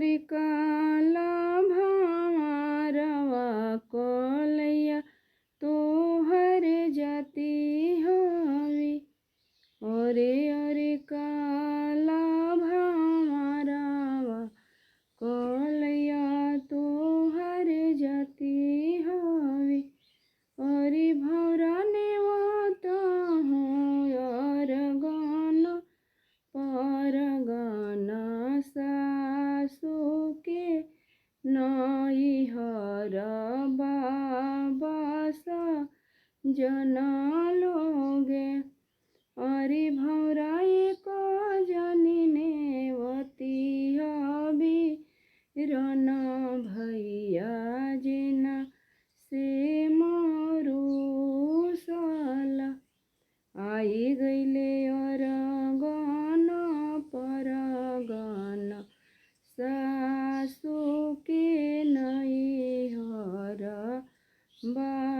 और काला भामारवा कोलैया तोहर जाति हवे। और काला भामारवा कोलैया तोहर जाति हवे। और भौरा नेवता हूँ और गाना परगना सासु के नैहर बाबा जना लोगे। अरे भौरा एक जनी नेवती हबी रन भैया जेना से मरुसाला। आई गईले और गाना परगना सासु के नैहर बा।